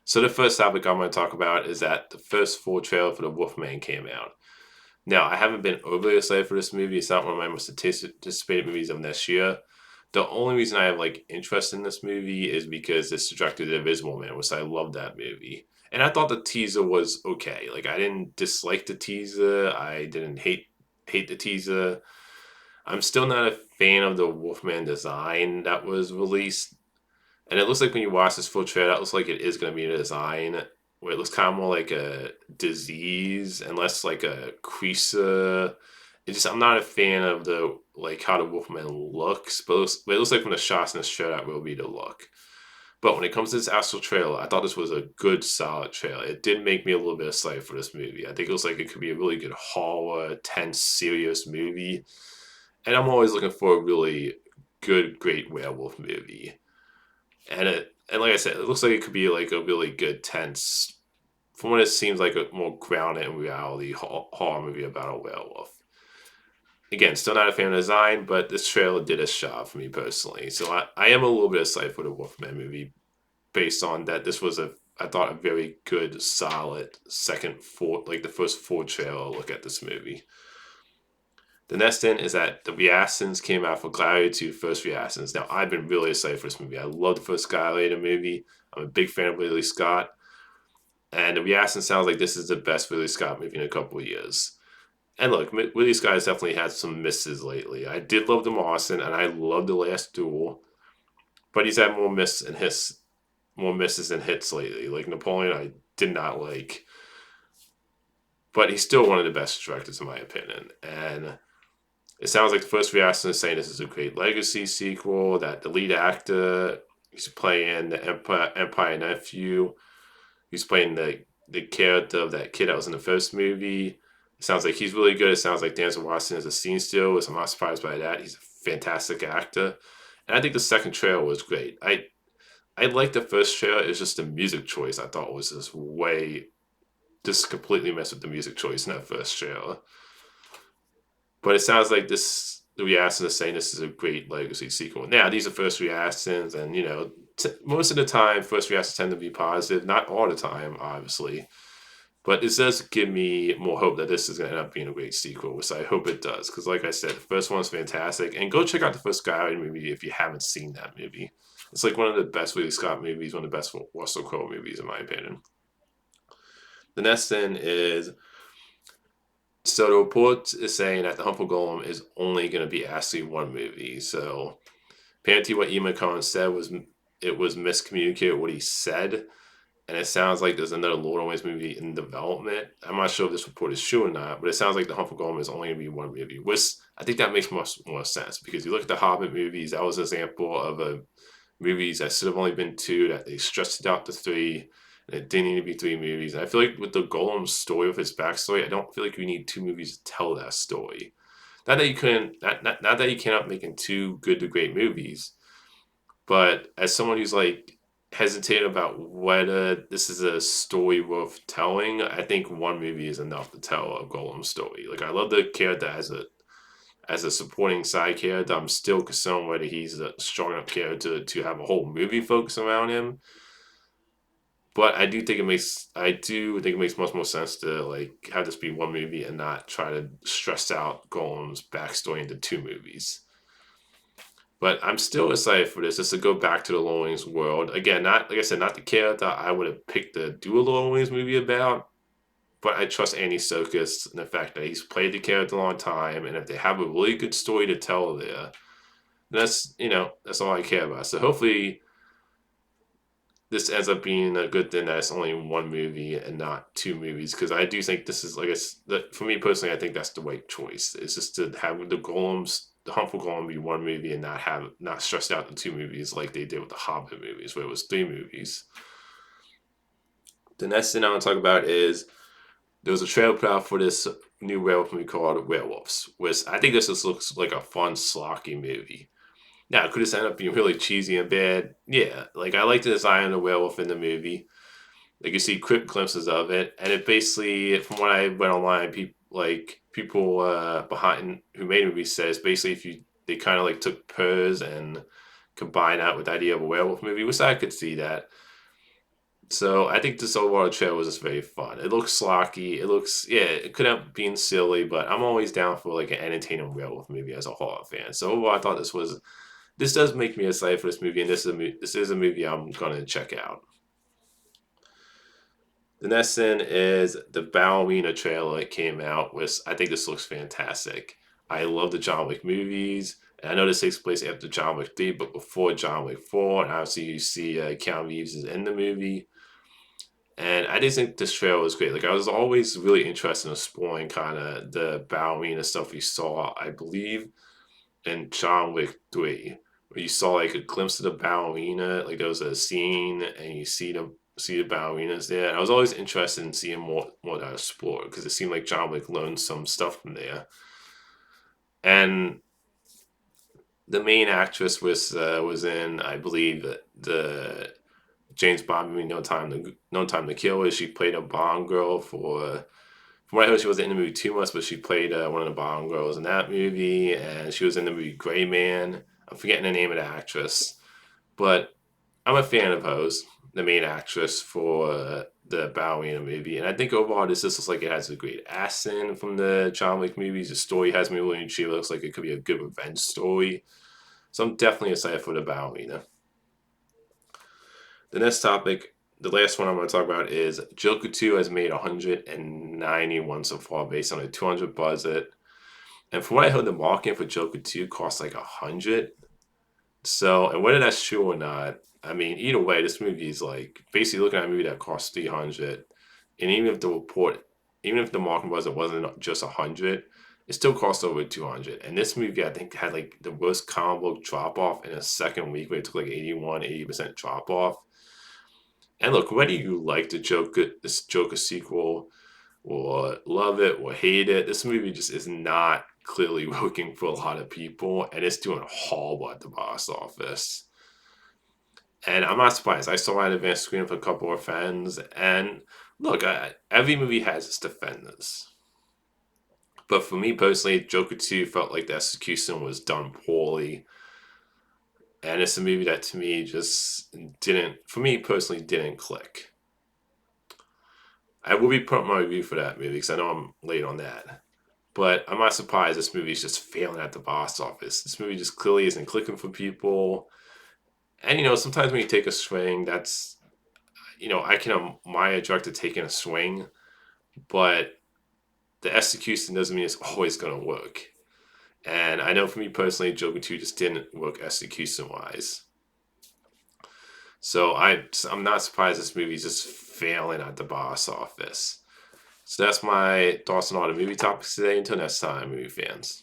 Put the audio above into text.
So the first topic I'm going to talk about is that the first full trailer for the Wolfman came out. Now, I haven't been overly excited for this movie. It's not one of my most anticipated movies of this year. The only reason I have interest in this movie is because it's directed The Invisible Man, which I love that movie. And I thought the teaser was okay. Like I didn't dislike the teaser. I didn't hate the teaser. I'm still not a fan of the Wolfman design that was released. And it looks like when you watch this full trailer, it looks like it is going to be a design where it looks kind of more like a disease and less like a creaser. I'm not a fan of the like how the Wolfman looks, but it looks like from the shots in this trailer that will be the look. But when it comes to this actual trailer, I thought this was a good, solid trailer. It did make me a little bit excited for this movie. I think it looks like it could be a really good horror, tense, serious movie. And I'm always looking for a really good, great werewolf movie. And like I said, it looks like it could be like a really good, tense, from what it seems like a more grounded in reality horror movie about a werewolf. Again, still not a fan of the design, but this trailer did a job for me personally. So I am a little bit excited for the Wolfman movie based on that. This was I thought a very good, solid the first full trailer look at this movie. The next thing is that the reactions came out for Gladiator 2 first reactions. Now, I've been really excited for this movie. I love the first Gladiator movie. I'm a big fan of Ridley Scott. And the reaction sounds like this is the best Ridley Scott movie in a couple of years. And look, Ridley Scott has definitely had some misses lately. I did love The Martian, and I love The Last Duel. But he's had more misses than hits lately. Like Napoleon, I did not like. But he's still one of the best directors, in my opinion. And it sounds like the first reaction is saying this is a great legacy sequel, that the lead actor, he's playing the Empire nephew. He's playing the character of that kid that was in the first movie. It sounds like he's really good. It sounds like Denzel Washington is a scene stealer, so I'm not surprised by that. He's a fantastic actor. And I think the second trailer was great. I liked the first trailer. It's just the music choice I thought was just completely messed with the music choice in that first trailer. But it sounds like the reaction is saying this is a great legacy sequel. Now, these are first reactions, and most of the time, first reactions tend to be positive. Not all the time, obviously. But it does give me more hope that this is going to end up being a great sequel, which I hope it does. Because, like I said, the first one's fantastic. And go check out the first Guy movie if you haven't seen that movie. It's like one of the best Ridley Scott movies, one of the best Russell Crowe movies, in my opinion. The next thing is so the report is saying that the Humble Golem is only going to be actually one movie. So apparently, what Emma Cohen said was it was miscommunicated what he said, and it sounds like there's another Lord of the Rings movie in development. I'm not sure if this report is true or not, but it sounds like the Humble Golem is only going to be one movie. Which I think that makes more sense because you look at the Hobbit movies. That was an example of a movies that should have only been two that they stretched it out to three and it didn't need to be three movies. And I feel like with the Golem story, with his backstory, I don't feel like we need two movies to tell that story. Not that you couldn't, not that you cannot making two good to great movies, but as someone who's like hesitating about whether this is a story worth telling, I think one movie is enough to tell a Golem story. Like I love the character as a supporting side character. I'm still concerned whether he's a strong enough character to have a whole movie focus around him. But I do think it makes much more sense to like have this be one movie and not try to stress out Golem's backstory into two movies. But I'm still excited for this, just to go back to the Lord of the Rings world. Again, not like I said, not the character I would have picked to do a Lord of the Rings movie about, but I trust Andy Serkis and the fact that he's played the character a long time, and if they have a really good story to tell there, that's all I care about. So hopefully this ends up being a good thing that it's only one movie and not two movies, because I do think this is for me personally, I think that's the right choice. It's just to have the Harmful Golem be one movie and not stressed out the two movies like they did with the Hobbit movies, where it was three movies. The next thing I want to talk about is there was a trailer put out for this new werewolf movie called Werewolves, which I think this just looks like a fun, slocky movie. Now, could this end up being really cheesy and bad? Yeah, like I like the design of the werewolf in the movie. Like you see quick glimpses of it, and it basically, from what I read online, people behind who made the movie says basically if you they kind of like took Purrs and combined that with the idea of a werewolf movie, which I could see that. So I think this overall trailer was just very fun. It looks slocky. It looks, yeah, it could have been silly, but I'm always down for like an entertaining werewolf movie as a horror fan. So overall, I thought this does make me excited for this movie, and this is a movie I'm gonna check out. The next thing is the Ballerina trailer. It came out with. I think this looks fantastic. I love the John Wick movies. And I know this takes place after John Wick 3, but before John Wick 4. And obviously, you see Keanu Reeves is in the movie. And I just think this trailer was great. Like, I was always really interested in exploring kind of the ballerina stuff we saw, I believe, in John Wick 3, where you saw like a glimpse of the ballerina. Like, there was a scene and you see the ballerinas there. And I was always interested in seeing more that explore because it seemed like John Wick learned some stuff from there. And the main actress was in, I believe, the James Bond movie No Time to Kill. Where she played a Bond girl for. From what I heard, she wasn't in the movie too much, but she played one of the Bond girls in that movie, and she was in the movie Gray Man. I'm forgetting the name of the actress, but I'm a fan of hers, the main actress for the Ballerina movie, and I think overall this just looks like it has a great accent from the John Wick movies. The story has me really intrigued. It looks like it could be a good revenge story, so I'm definitely excited for the Ballerina. The next topic, the last one I'm going to talk about is Joker 2 has made 191 so far based on a 200 budget. And from what I heard, the marketing for Joker 2 costs like 100. So, and whether that's true or not, I mean, either way, this movie is like basically looking at a movie that costs 300. And even if the marketing budget wasn't just 100, it still cost over 200. And this movie, I think, had like the worst comic book drop off in a second week where it took like 80% drop off. And look, whether you like this Joker sequel, or love it or hate it, this movie just is not clearly working for a lot of people, and it's doing horrible at the box office. And I'm not surprised. I saw it at advanced screening for a couple of friends, and look, every movie has its defenders. But for me personally, Joker 2 felt like the execution was done poorly. And it's a movie that to me just didn't, for me personally, didn't click. I will be putting my review for that movie because I know I'm late on that. But I'm not surprised this movie is just failing at the box office. This movie just clearly isn't clicking for people. And sometimes when you take a swing, that's I can admire a director taking a swing, but the execution doesn't mean it's always going to work. And I know for me personally, Joker 2 just didn't work execution wise. So I'm not surprised this movie is just failing at the box office. So that's my thoughts on all the movie topics today. Until next time, movie fans.